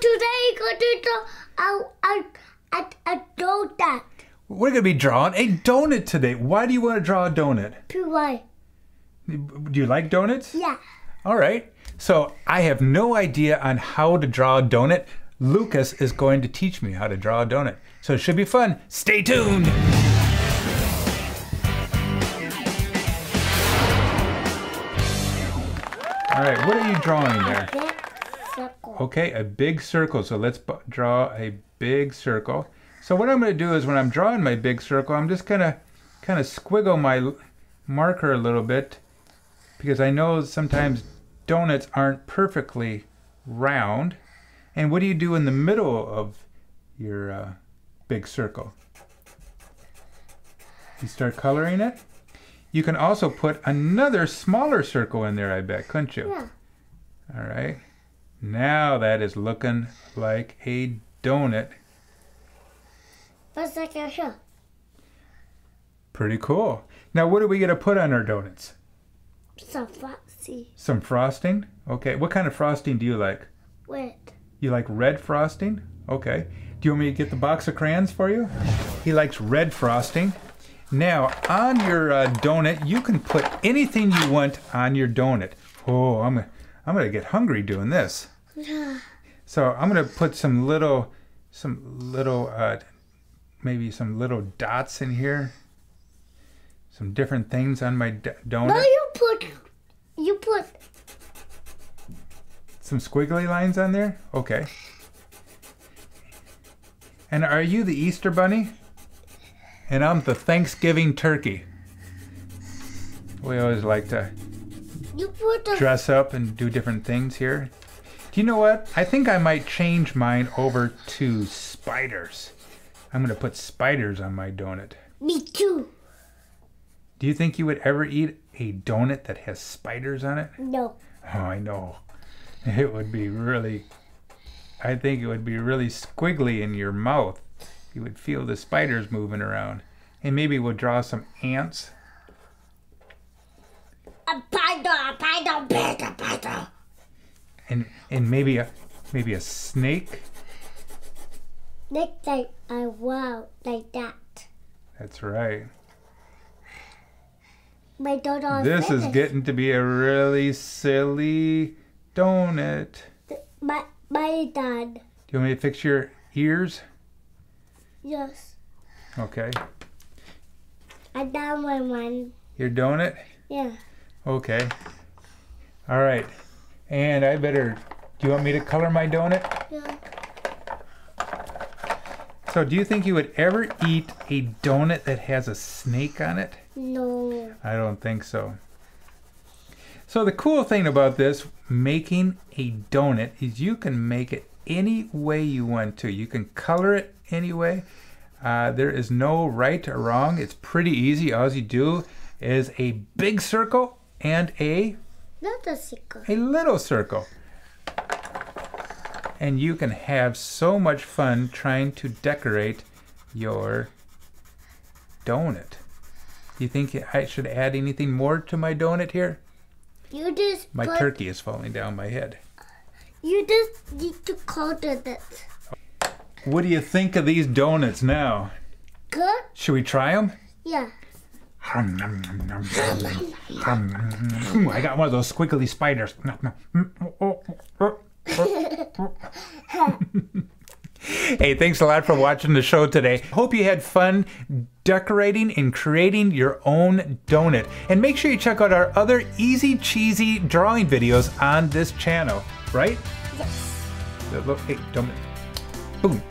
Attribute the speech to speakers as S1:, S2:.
S1: today going to draw a donut.
S2: We're going to be drawing a donut today. Why do you want to draw a donut?
S1: Why?
S2: Do you like donuts?
S1: Yeah.
S2: All right. So I have no idea on how to draw a donut. Lucas is going to teach me how to draw a donut. So it should be fun. Stay tuned. All right, what are you drawing there?
S1: A big circle.
S2: Okay, a big circle. So let's draw a big circle. So what I'm going to do is when I'm drawing my big circle, I'm just going to kind of squiggle my marker a little bit because I know sometimes donuts aren't perfectly round. And what do you do in the middle of your big circle? You start coloring it. You can also put another smaller circle in there, I bet, couldn't you?
S1: Yeah.
S2: All right. Now that is looking like a donut.
S1: What's like a hill?
S2: Pretty cool. Now what are we going to put on our donuts?
S1: Some frosty.
S2: Some frosting? Okay. What kind of frosting do you like?
S1: Red.
S2: You like red frosting? Okay. Do you want me to get the box of crayons for you? He likes red frosting. Now, on your donut, you can put anything you want on your donut. Oh, I'm gonna get hungry doing this. So I'm gonna put maybe some little dots in here. Some different things on my donut.
S1: No, you put
S2: Some squiggly lines on there? Okay. And are you the Easter Bunny? And I'm the Thanksgiving turkey. We always like to dress up and do different things here. Do you know what? I think I might change mine over to spiders. I'm going to put spiders on my donut.
S1: Me too.
S2: Do you think you would ever eat a donut that has spiders on it?
S1: No.
S2: Oh, I know. It would be really, I think it would be really squiggly in your mouth. You would feel the spiders moving around. And maybe we'll draw some ants.
S1: A spider.
S2: And maybe a snake.
S1: Next time I wow like that.
S2: That's right.
S1: My donut.
S2: This is getting to be a really silly donut.
S1: My dad.
S2: Do you want me to fix your ears?
S1: Yes.
S2: Okay.
S1: I done my one.
S2: Your donut?
S1: Yeah.
S2: Okay. All right. And I better, do you want me to color my donut?
S1: Yeah.
S2: So do you think you would ever eat a donut that has a snake on it?
S1: No.
S2: I don't think so. So the cool thing about this, making a donut, is you can make it any way you want to. You can color it any way. There is no right or wrong. It's pretty easy. All you do is a big circle and a little circle. And you can have so much fun trying to decorate your donut. Do you think I should add anything more to my donut here? My turkey is falling down my head.
S1: You just need to color this.
S2: What do you think of these donuts now?
S1: Good?
S2: Should we try them?
S1: Yeah.
S2: I got one of those squiggly spiders. Hey, thanks a lot for watching the show today. Hope you had fun decorating and creating your own donut. And make sure you check out our other easy cheesy drawing videos on this channel, right?
S1: Yes.
S2: Look, hey, don't. Boom.